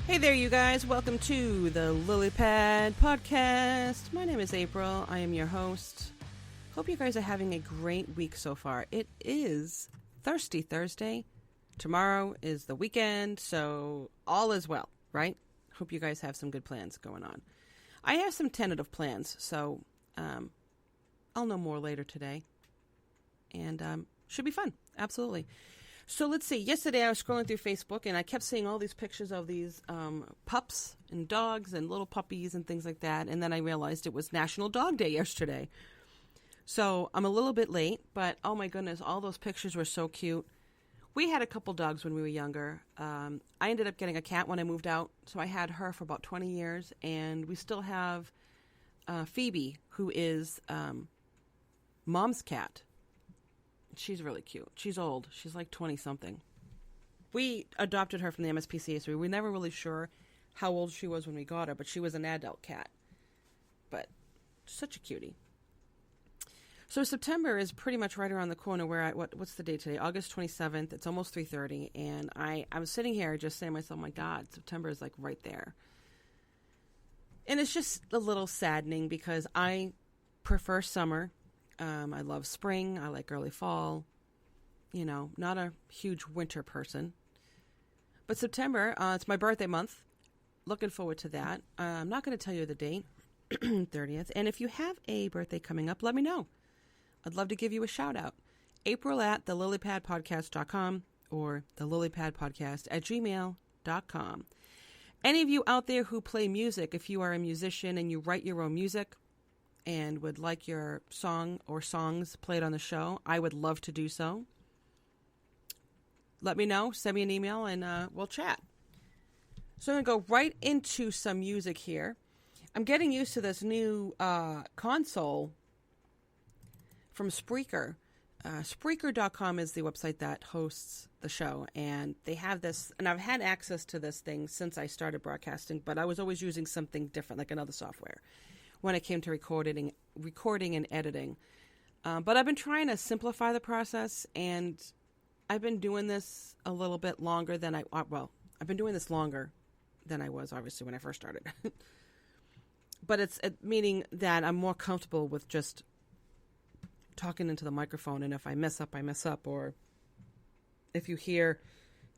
Hey there, you guys. Welcome to the Lily Pad Podcast. My name is April. I am your host. Hope you guys are having a great week so far. It is Thirsty Thursday. Tomorrow is the weekend, so all is well, right? Hope you guys have some good plans going on. I have some tentative plans, so I'll know more later today. And should be fun. Absolutely. So let's see. Yesterday I was scrolling through Facebook and I kept seeing all these pictures of these pups and dogs and little puppies and things like that. And then I realized it was National Dog Day yesterday. So I'm a little bit late, but oh my goodness, all those pictures were so cute. We had a couple dogs when we were younger. I ended up getting a cat when I moved out. So I had her for about 20 years. And we still have Phoebe, who is Mom's cat. She's really cute. She's old. She's like 20-something. We adopted her from the MSPCA, so we were never really sure how old she was when we got her, but she was an adult cat. But such a cutie. So September is pretty much right around the corner where what's the date today? August 27th. It's almost 3:30, and I was sitting here just saying to myself, my God, September is like right there. And it's just a little saddening because I prefer summer. I love spring. I like early fall. You know, not a huge winter person. But September, it's my birthday month. Looking forward to that. I'm not going to tell you the date, 30th. And if you have a birthday coming up, let me know. I'd love to give you a shout out. April at thelilypadpodcast.com or thelilypadpodcast@gmail.com. Any of you out there who play music, if you are a musician and you write your own music, and would like your song or songs played on the show, I would love to do so. Let me know. Send me an email, and we'll chat. So I'm going to go right into some music here. I'm getting used to this new console from Spreaker. Spreaker.com is the website that hosts the show, and they have this, and I've had access to this thing since I started broadcasting, but I was always using something different, like another software, when it came to recording and editing. But I've been trying to simplify the process, and I've been doing this a little bit longer than I've been doing this longer than I was, obviously, when I first started. But it's meaning that I'm more comfortable with just talking into the microphone, and if I mess up, I mess up, or if you hear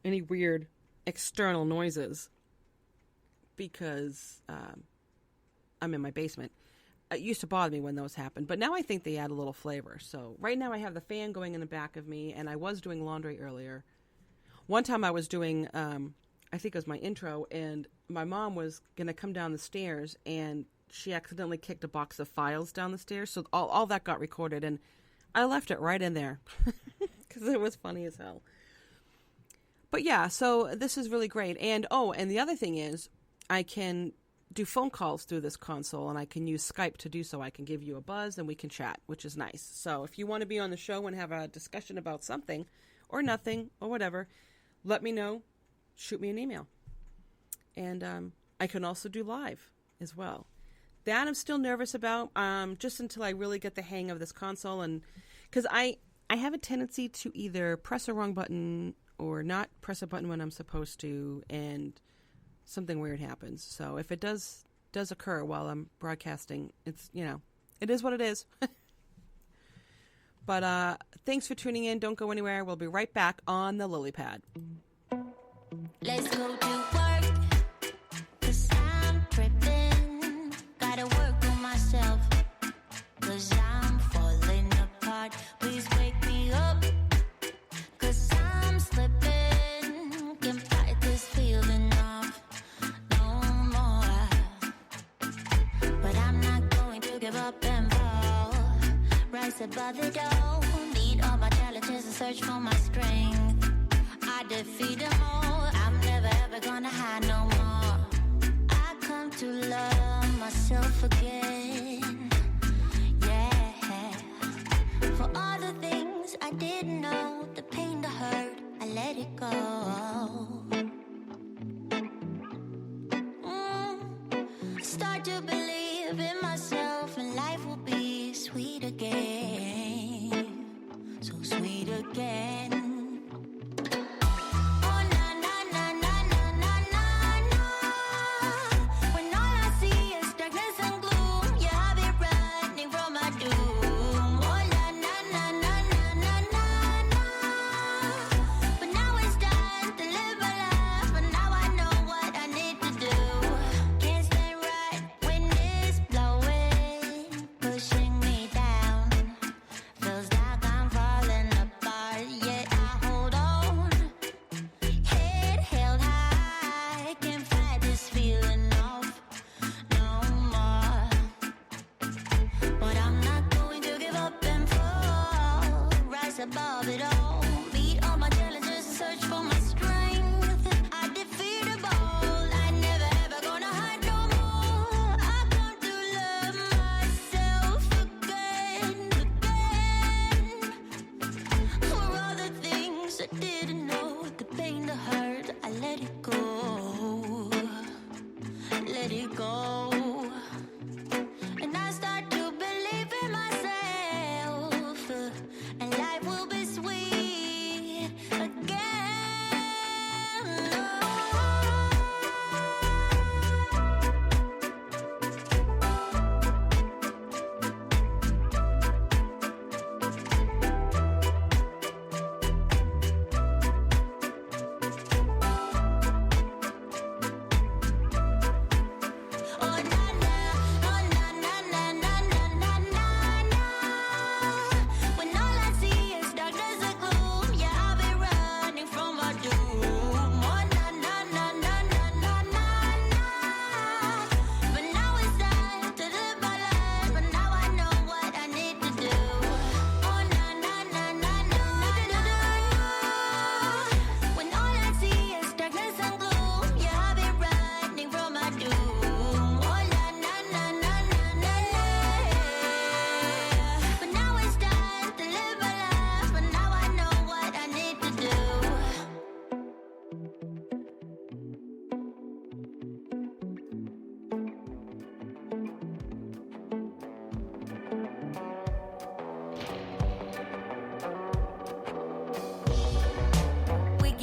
any weird external noises, because I'm in my basement. It used to bother me when those happened, but now I think they add a little flavor. So right now I have the fan going in the back of me, and I was doing laundry earlier. One time I was doing, I think it was my intro, and my mom was going to come down the stairs, and she accidentally kicked a box of files down the stairs. So all that got recorded, and I left it right in there because it was funny as hell. But yeah, so this is really great. And the other thing is I can do phone calls through this console, and I can use Skype to do so. I can give you a buzz and we can chat, which is nice. So if you want to be on the show and have a discussion about something or nothing or whatever, let me know. Shoot me an email. And I can also do live as well. That I'm still nervous about, just until I really get the hang of this console, and because I have a tendency to either press a wrong button or not press a button when I'm supposed to, and something weird happens. So if it does occur while I'm broadcasting, it's, it is what it is. But thanks for tuning in. Don't go anywhere. We'll be right back on the Lily Pad. Let's go to work, 'cause I'm tripping. Gotta work on myself, 'cause I'm falling apart. Please wake me up, 'cause I'm slipping. Can't fight this feeling off no more. But I'm not going to give up and fall. Rise above the door. Meet all my challenges and search for my strength. I defeat them all. I'm never ever gonna hide no more. I come to love myself again. Yeah. For all the things I didn't know, the pain, the hurt, I let it go. Start to believe in myself, and life will be sweet again. So sweet again. Oh, na na na na na na na na.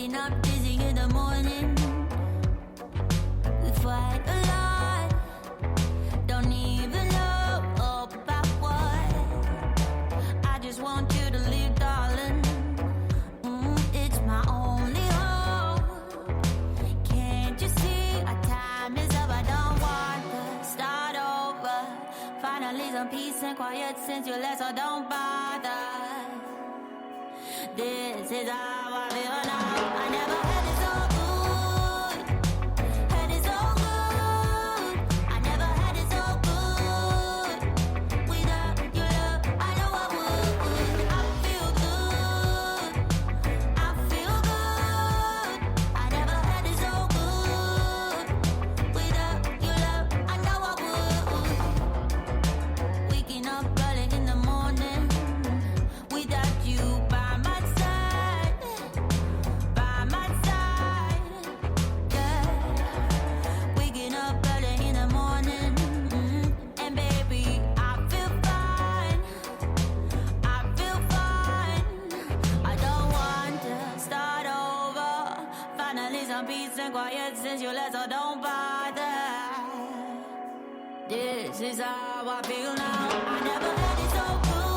Waking up dizzy in the morning. We fight a lot. Don't even know about what. I just want you to leave, darling. It's my only hope. Can't you see our time is up? I don't want to start over. Finally some peace and quiet since you left, so don't bother. This is how I feel now. I never had it so good. Had it so good. I never had it so good. Without your love, I know I would. I feel good. I feel good. I never had it so good. Without your love, I know I would. Waking up early in the morning. Without you by my side. By my side. Yeah. Waking up early in the morning. And baby, I feel fine. I feel fine. I don't want to start over. Finally some peace and quiet since you left, so don't bother. This is how I feel now. I never had it so good.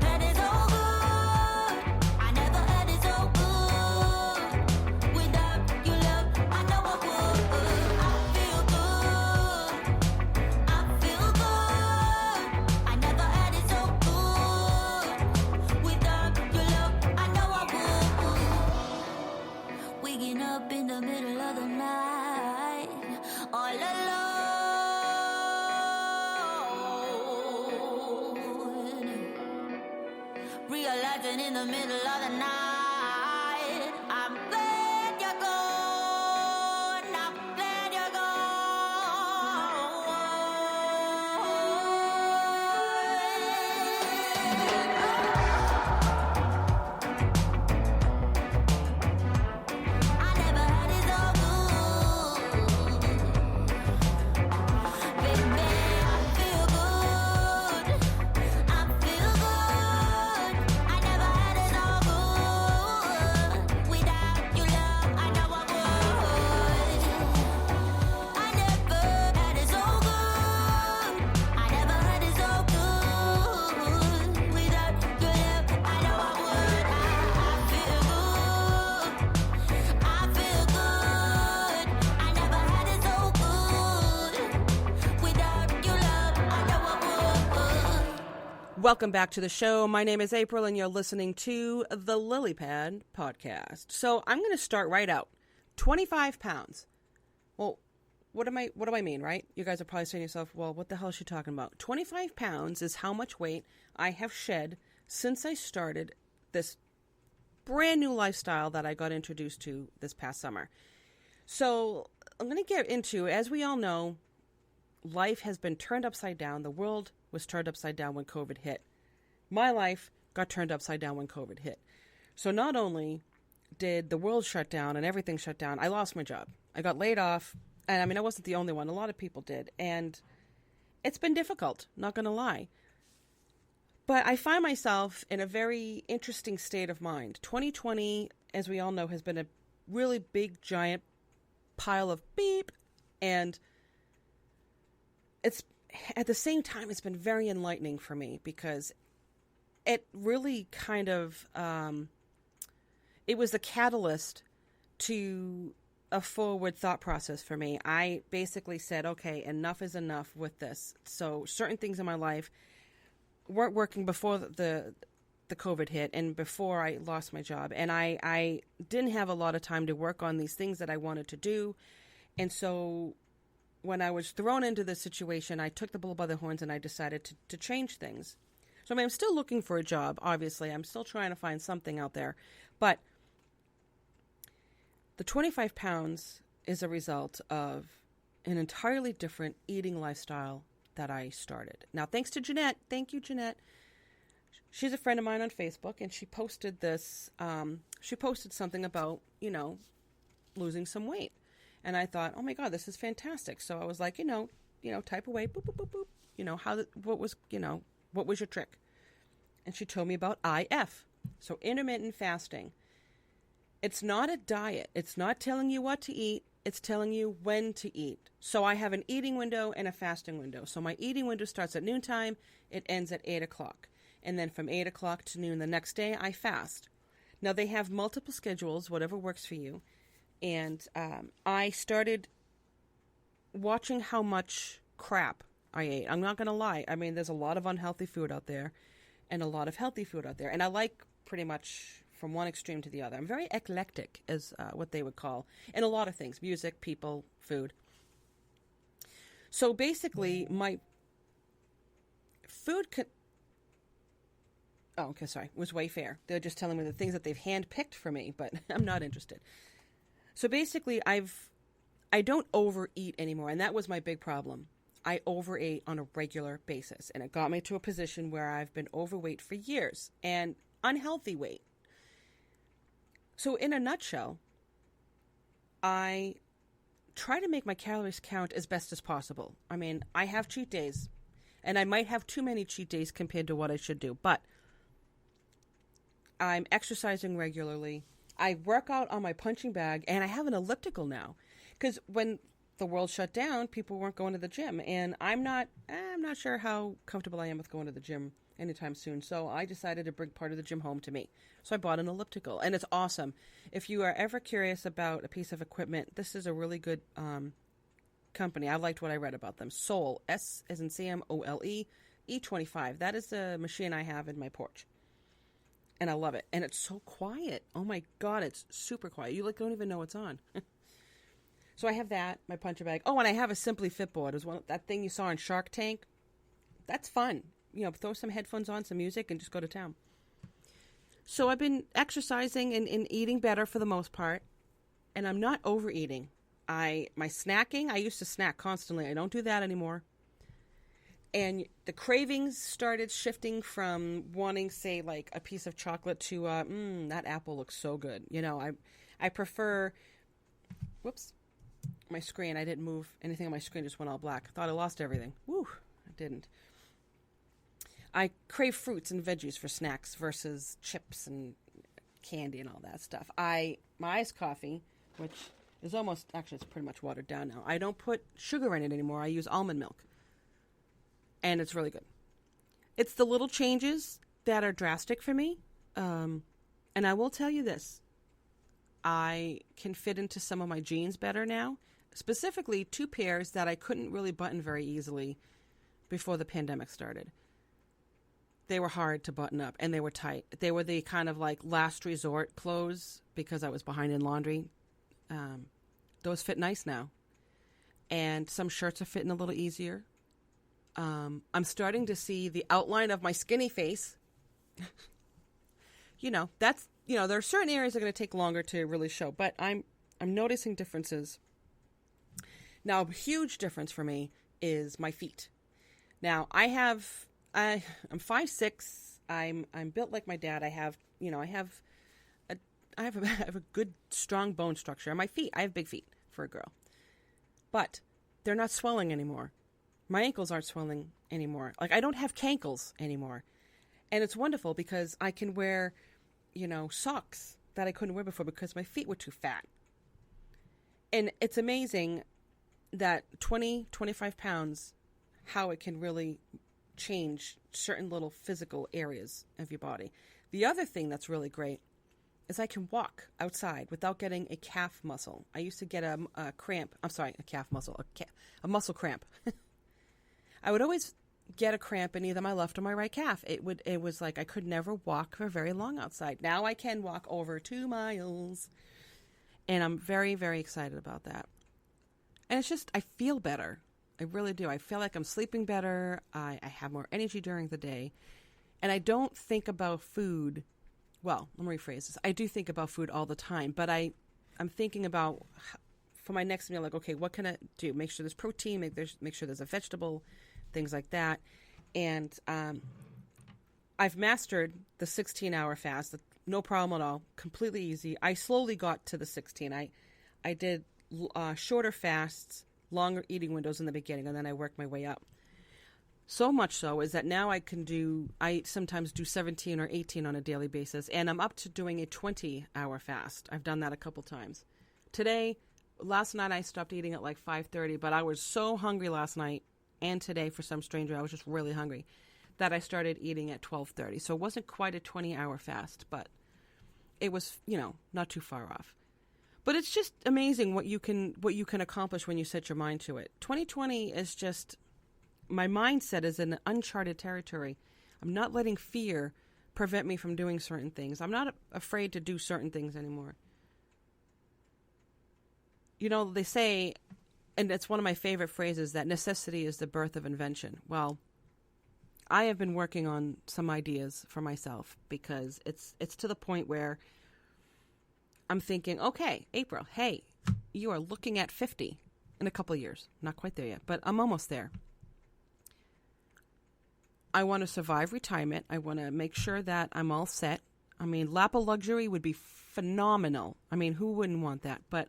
Had it so good. I never had it so good. Without your love, I know I would. I feel good. I feel good. I never had it so good. Without your love, I know I would. Waking up in the middle of the night, all alone. Realizing in the middle of the night, I'm glad you're gone. I'm glad you're gone. I never had it so good. Baby, I feel good. I feel good. I never had it so good. Without your love, I know I would. I never had it so good. I never had it so good. Without your love, I know I would. I feel good. I feel good. I never had it so good. Without your love, I know I would. Welcome back to the show. My name is April, and you're listening to the Lily Pad podcast. So I'm going to start right out. 25 pounds. Well, what do I mean, right? You guys are probably saying to yourself, well, what the hell is she talking about? 25 pounds is how much weight I have shed since I started this brand new lifestyle that I got introduced to this past summer. So I'm going to get into, as we all know, life has been turned upside down. The world was turned upside down when COVID hit. My life got turned upside down when COVID hit. So not only did the world shut down and everything shut down, I lost my job. I got laid off. And I mean, I wasn't the only one. A lot of people did. And it's been difficult, not going to lie. But I find myself in a very interesting state of mind. 2020, as we all know, has been a really big, giant pile of beep. And it's at the same time, it's been very enlightening for me because it really kind of, it was the catalyst to a forward thought process for me. I basically said, okay, enough is enough with this. So certain things in my life weren't working before the COVID hit and before I lost my job. And I didn't have a lot of time to work on these things that I wanted to do. And so when I was thrown into this situation, I took the bull by the horns and I decided to change things. So I mean, I'm still looking for a job, obviously. I'm still trying to find something out there. But the 25 pounds is a result of an entirely different eating lifestyle that I started. Now, thanks to Jeanette. Thank you, Jeanette. She's a friend of mine on Facebook, and she posted this. She posted something about, losing some weight. And I thought, oh my God, this is fantastic. So I was like, type away, boop, boop, boop, boop. What was your trick? And she told me about IF. So intermittent fasting. It's not a diet. It's not telling you what to eat. It's telling you when to eat. So I have an eating window and a fasting window. So my eating window starts at noontime. It ends at 8 o'clock. And then from 8 o'clock to noon the next day, I fast. Now, they have multiple schedules, whatever works for you. And I started watching how much crap I ate. I'm not going to lie. I mean, there's a lot of unhealthy food out there and a lot of healthy food out there. And I like pretty much from one extreme to the other. I'm very eclectic, is what they would call, in a lot of things: music, people, food. So basically, my food was Wayfair. They're just telling me the things that they've handpicked for me, but I'm not interested. So basically, I don't overeat anymore, and that was my big problem. I overate on a regular basis, and it got me to a position where I've been overweight for years, and unhealthy weight. So in a nutshell, I try to make my calories count as best as possible. I mean, I have cheat days, and I might have too many cheat days compared to what I should do, but I'm exercising regularly. I work out on my punching bag, and I have an elliptical now, because when the world shut down, people weren't going to the gym, and I'm not sure how comfortable I am with going to the gym anytime soon. So I decided to bring part of the gym home to me. So I bought an elliptical, and it's awesome. If you are ever curious about a piece of equipment, this is a really good company. I liked what I read about them. Sole, S as in Sam, O-L-E, E25. That is the machine I have in my porch. And I love it. And it's so quiet. Oh my God, it's super quiet. You don't even know it's on. So I have that, my puncher bag. Oh, and I have a Simply Fit board. It was that thing you saw in Shark Tank. That's fun. You know, throw some headphones on, some music, and just go to town. So I've been exercising and eating better for the most part, and I'm not overeating. My snacking, I used to snack constantly. I don't do that anymore. And the cravings started shifting from wanting, say, like a piece of chocolate to, that apple looks so good. You know, I prefer, my screen. I didn't move anything on my screen, just went all black. Thought I lost everything. Woo, I didn't. I crave fruits and veggies for snacks versus chips and candy and all that stuff. My iced coffee, which is it's pretty much watered down now. I don't put sugar in it anymore. I use almond milk. And it's really good. It's the little changes that are drastic for me. And I will tell you this. I can fit into some of my jeans better now. Specifically, 2 pairs that I couldn't really button very easily before the pandemic started. They were hard to button up, and they were tight. They were the kind of like last resort clothes because I was behind in laundry. Those fit nice now. And some shirts are fitting a little easier. I'm starting to see the outline of my skinny face. There are certain areas that are going to take longer to really show, but I'm noticing differences. Now, a huge difference for me is my feet. Now, I'm 5'6". I'm built like my dad. I have a good, strong bone structure. On my feet, I have big feet for a girl. But they're not swelling anymore. My ankles aren't swelling anymore. Like, I don't have cankles anymore. And it's wonderful because I can wear, socks that I couldn't wear before because my feet were too fat. And it's amazing that 20, 25 pounds, how it can really change certain little physical areas of your body. The other thing that's really great is I can walk outside without getting a calf muscle. I used to get a muscle cramp. I would always get a cramp in either my left or my right calf. It was like I could never walk for very long outside. Now I can walk over 2 miles. And I'm very, very excited about that. And it's just, I feel better. I really do. I feel like I'm sleeping better. I have more energy during the day. And I don't think about food. Well, let me rephrase this. I do think about food all the time, but I'm thinking about, for my next meal, like, okay, what can I do? Make sure there's protein, make sure there's a vegetable, things like that. And I've mastered the 16-hour fast. No problem at all. Completely easy. I slowly got to the 16. I did shorter fasts, longer eating windows in the beginning, and then I worked my way up. So much so is that now I sometimes do 17 or 18 on a daily basis, and I'm up to doing a 20-hour fast. I've done that a couple times. Last night I stopped eating at like 5:30, but I was so hungry last night and today for some strange reason I was just really hungry that I started eating at 12:30. So it wasn't quite a 20-hour fast, but it was, not too far off. But it's just amazing what you can accomplish when you set your mind to it. 2020 is just, my mindset is in uncharted territory. I'm not letting fear prevent me from doing certain things. I'm not afraid to do certain things anymore. They say, and it's one of my favorite phrases, that necessity is the birth of invention. Well, I have been working on some ideas for myself because it's to the point where I'm thinking, okay, April, hey, you are looking at 50 in a couple of years. Not quite there yet, but I'm almost there. I want to survive retirement. I want to make sure that I'm all set. I mean, lap of luxury would be phenomenal. I mean, who wouldn't want that? But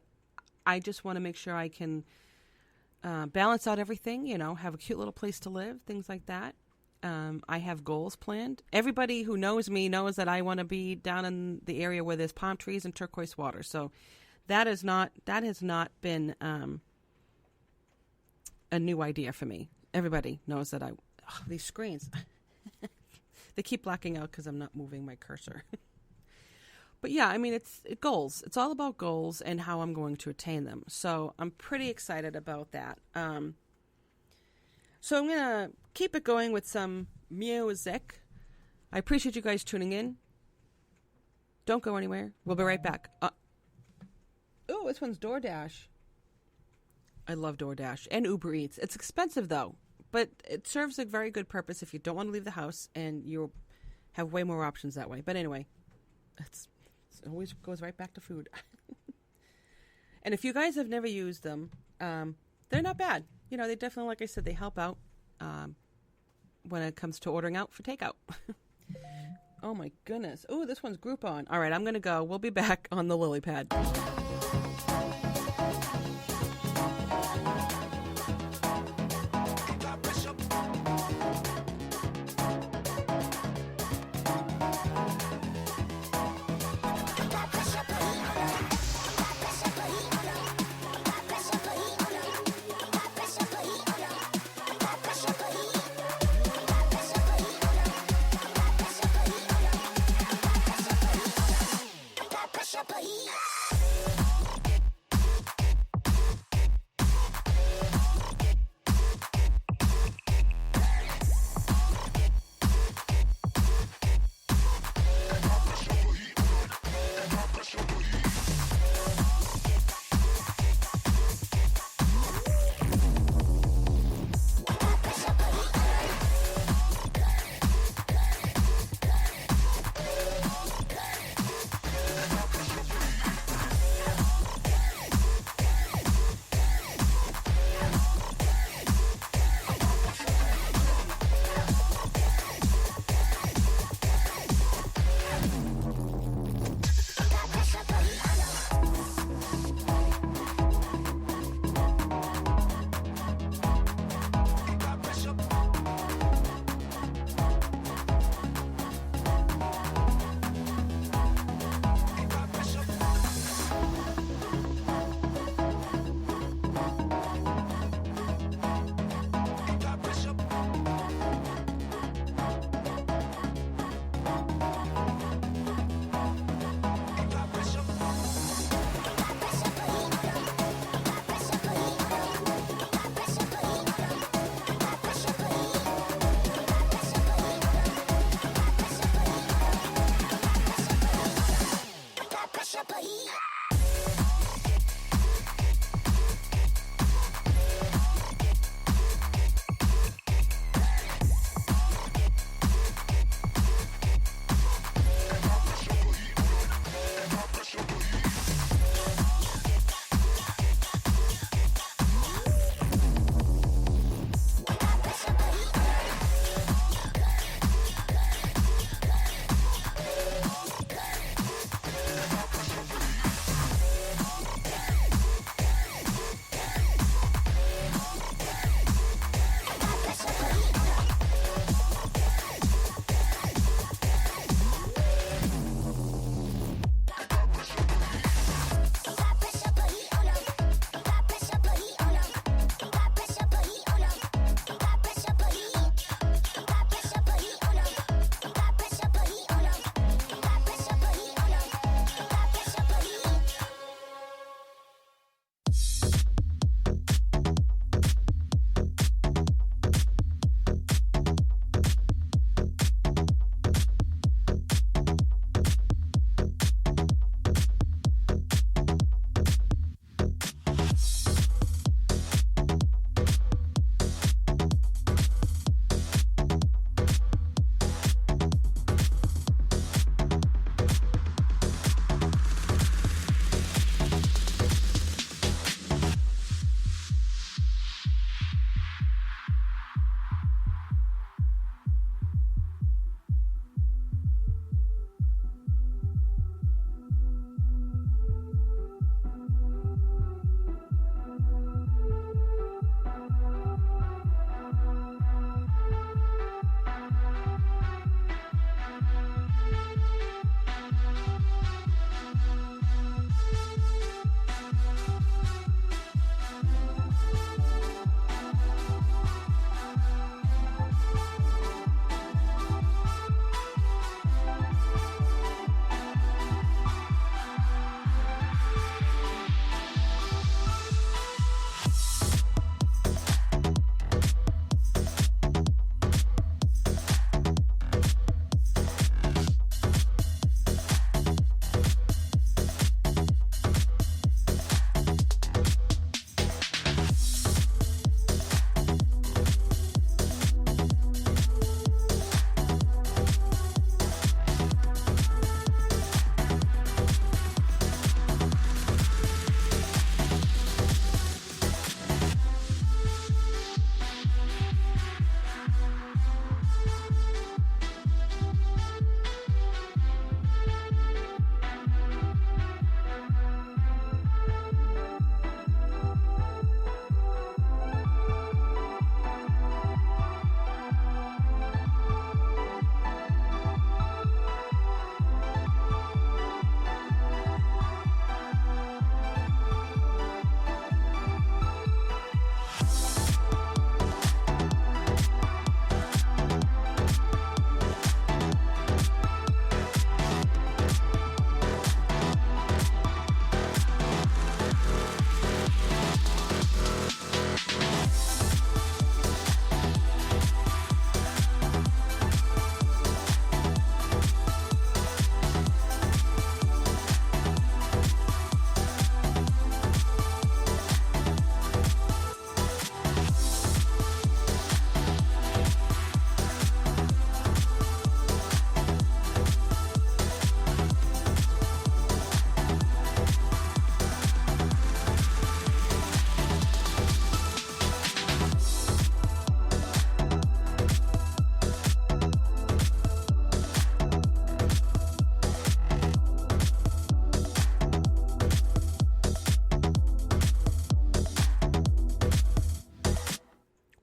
I just want to make sure I can balance out everything, have a cute little place to live, things like that. I have goals planned. Everybody who knows me knows that I want to be down in the area where there's palm trees and turquoise water. So that has not been a new idea for me. Everybody knows that these screens, they keep blacking out because I'm not moving my cursor. But yeah, I mean, it's goals. It's all about goals and how I'm going to attain them. So I'm pretty excited about that. So I'm going to keep it going with some music. I appreciate you guys tuning in. Don't go anywhere. We'll be right back. Oh, this one's DoorDash. I love DoorDash and Uber Eats. It's expensive, though, but it serves a very good purpose if you don't want to leave the house, and you have way more options that way. But anyway, it always goes right back to food. And if you guys have never used them, they're not bad. They definitely, like I said, they help out when it comes to ordering out for takeout. Oh, my goodness. Oh, this one's Groupon. All right, I'm going to go. We'll be back on the Lily Pad.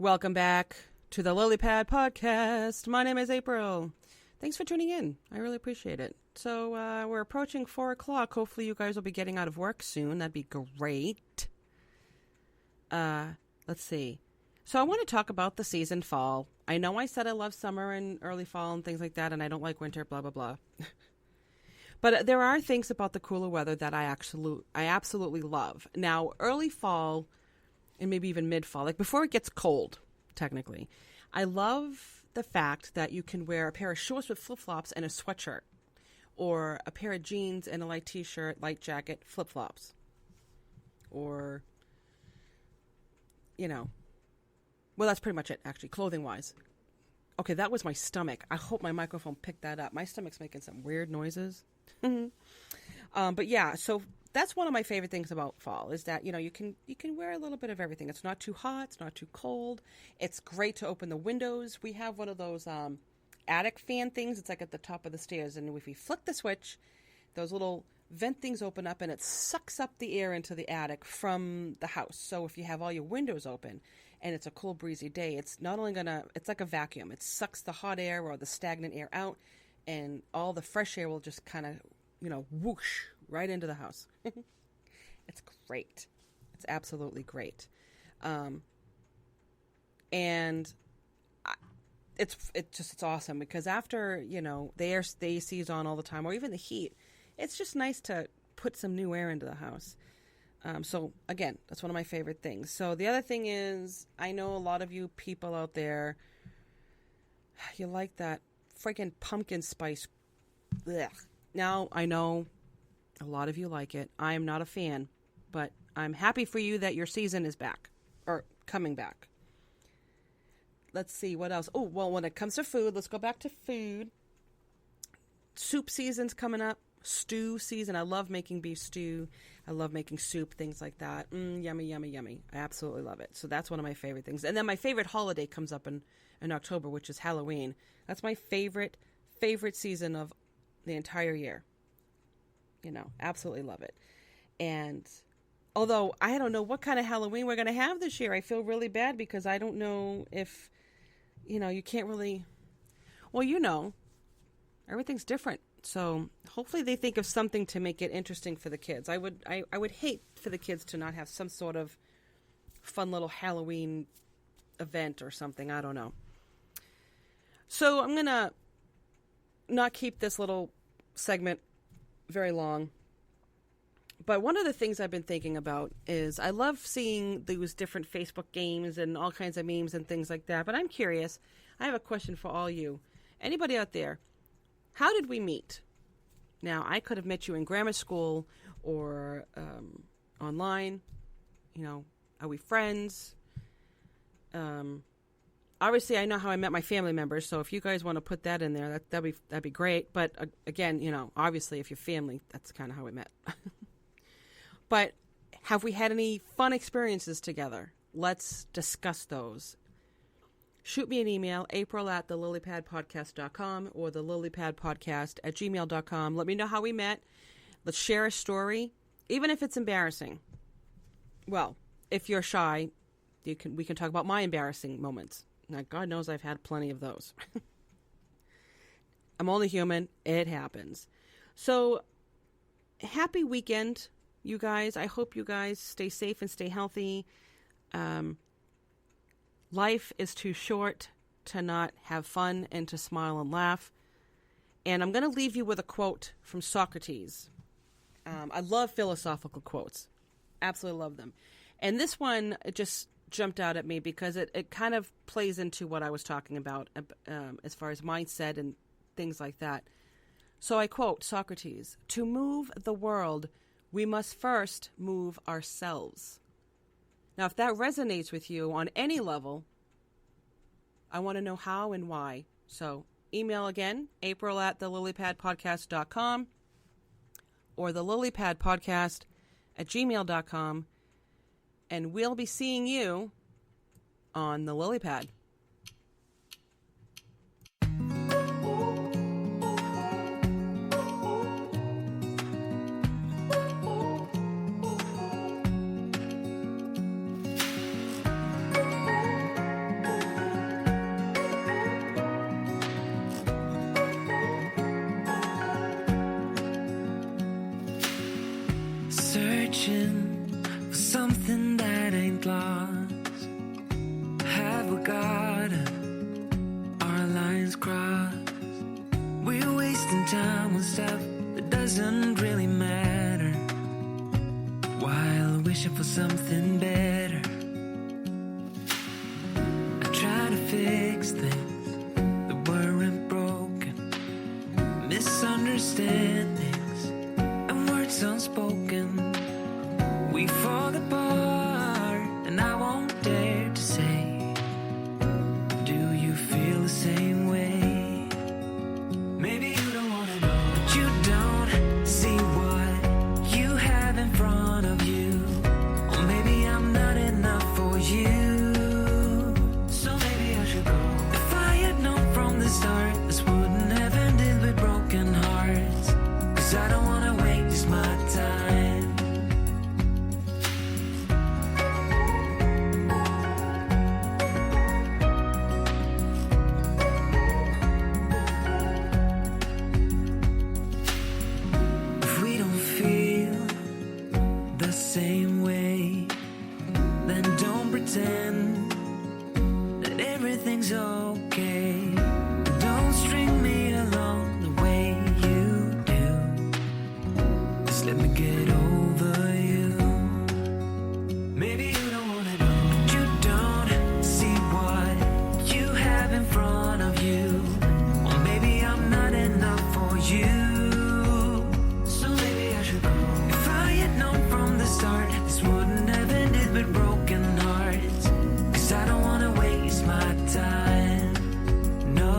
Welcome back to the Lily Pad Podcast. My name is April. Thanks for tuning in. I really appreciate it. So we're approaching 4 o'clock. Hopefully you guys will be getting out of work soon. That'd be great. Let's see. So I want to talk about the season fall. I know I said I love summer and early fall and things like that, and I don't like winter, blah, blah, blah. But there are things about the cooler weather that I absolutely love. Now, early fall and maybe even mid-fall, like before it gets cold, technically, I love the fact that you can wear a pair of shorts with flip-flops and a sweatshirt, or a pair of jeans and a light t-shirt, light jacket, flip-flops, or, well, that's pretty much it, actually, clothing-wise. Okay, that was my stomach. I hope my microphone picked that up. My stomach's making some weird noises. But yeah, so that's one of my favorite things about fall is that, you can wear a little bit of everything. It's not too hot. It's not too cold. It's great to open the windows. We have one of those attic fan things. It's like at the top of the stairs. And if we flick the switch, those little vent things open up and it sucks up the air into the attic from the house. So if you have all your windows open and it's a cool, breezy day, it's not only it's like a vacuum. It sucks the hot air or the stagnant air out, and all the fresh air will just kind of, whoosh right into the house. It's great. It's absolutely great. And it's awesome because after, the AC is on all the time, or even the heat, it's just nice to put some new air into the house. So again, that's one of my favorite things. So the other thing is, I know a lot of you people out there, you like that freaking pumpkin spice. Ugh. Now, I know a lot of you like it. I am not a fan, but I'm happy for you that your season is back, or coming back. Let's see, what else? Oh, well, when it comes to food, let's go back to food. Soup season's coming up. Stew season. I love making beef stew. I love making soup, things like that. Yummy, yummy, yummy. I absolutely love it. So that's one of my favorite things. And then my favorite holiday comes up in October, which is Halloween. That's my favorite season of the entire year. Absolutely love it. And although I don't know what kind of Halloween we're going to have this year, I feel really bad because I don't know if, you can't really, well, everything's different. So hopefully they think of something to make it interesting for the kids. I would hate for the kids to not have some sort of fun little Halloween event or something. I don't know. So I'm going to not keep this little segment very long. But one of the things I've been thinking about is I love seeing those different Facebook games and all kinds of memes and things like that. But I'm curious. I have a question for all you. Anybody out there, how did we meet? Now, I could have met you in grammar school or online. Are we friends? Obviously, I know how I met my family members, so if you guys want to put that in there, that'd be great. But again, obviously, if you're family, that's kind of how we met. But have we had any fun experiences together? Let's discuss those. Shoot me an email, april@thelilypadpodcast.com or thelilypadpodcast@gmail.com. Let me know how we met. Let's share a story, even if it's embarrassing. Well, if you're shy, we can talk about my embarrassing moments. Now, God knows I've had plenty of those. I'm only human. It happens. So, happy weekend, you guys. I hope you guys stay safe and stay healthy. Life is too short to not have fun and to smile and laugh. And I'm going to leave you with a quote from Socrates. I love philosophical quotes. Absolutely love them. And this one just jumped out at me because it kind of plays into what I was talking about as far as mindset and things like that. So I quote Socrates, "To move the world, we must first move ourselves." Now, if that resonates with you on any level, I want to know how and why. So email again, april@thelilypadpodcast.com or thelilypadpodcast@gmail.com. And we'll be seeing you on the Lily Pad. searching for something that ain't lost. Have we got our lines crossed? We're wasting time on stuff that doesn't really matter, while wishing for something better. I try to fix things that weren't broken, misunderstandings and words unspoken. We fall apart and I won't dare to say, do you feel the same way? Maybe you don't wanna know, but you don't see what you have in front of you. Or maybe I'm not enough for you, so maybe I should go. If I had known from the start, this wouldn't have ended with broken hearts. 'Cause I don't wanna waste my time. If we don't feel the same way, then don't pretend that everything's okay. Don't string me along the way you do. Just let me get over you. Maybe you don't wanna know, but you don't see what you have in front of you. Or maybe I'm not enough for you, so maybe I should go. If I had known from the start, this wouldn't have ended with broken hearts. 'Cause I don't wanna waste my time. No,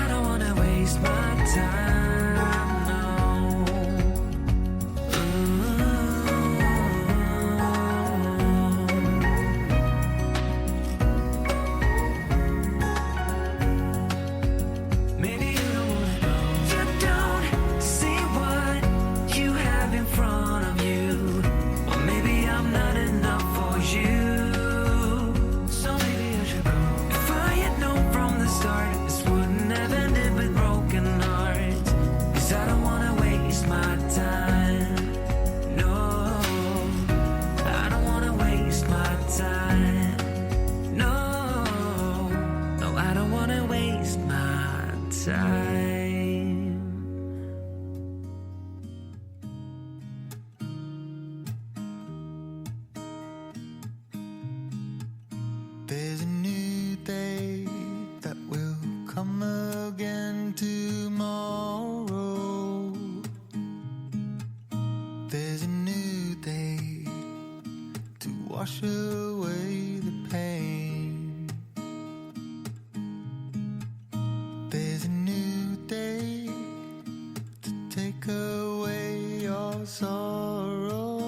I don't wanna waste my time. No. Maybe you don't wanna know, you don't see what you have in front of you. Or maybe I'm not enough for you, so maybe I should go. If I had known from the start, this wouldn't have ended with broken hearts. 'Cause I don't wanna waste my time. No, I don't wanna waste my time. No, no, I don't wanna waste my time. There's a new day that will come again tomorrow. There's a new day to wash away the pain. There's a new day to take away your sorrow.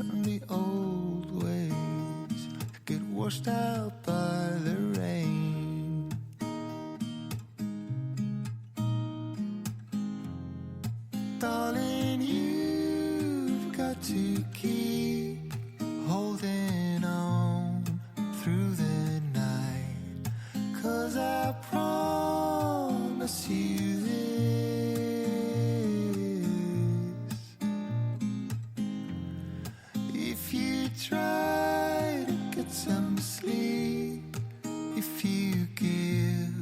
And the old ways get washed out by the rain. Darling, you've got to keep holding on through the night. 'Cause I promise you this: if you try to get some sleep, if you give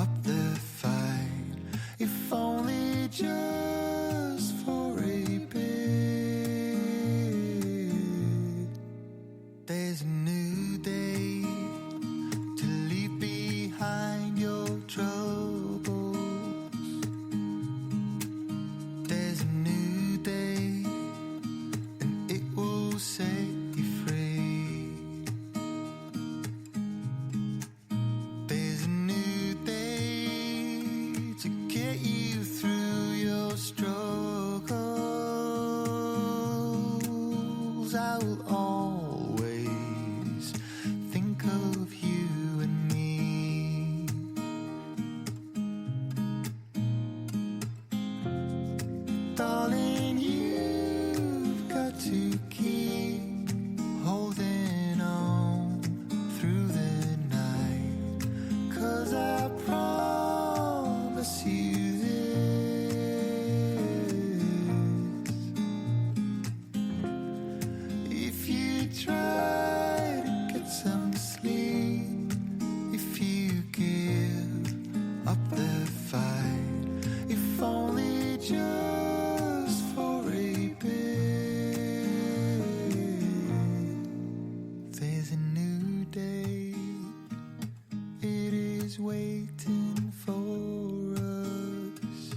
up the fight, if only just for a bit, there's a new day to leave behind your troubles. There's a new day and it will set you free. There's a new day to get you through your struggles. I will always think of you and me. Darling, you've got to keep holding on through the night. 'Cause I is waiting for us.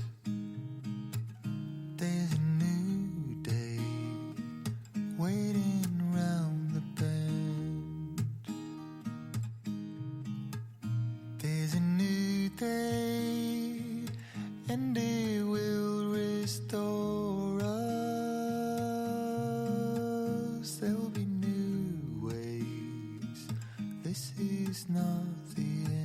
There's a new day waiting round the bend. There's a new day, and it will restore us. There'll be new ways. This is not the end.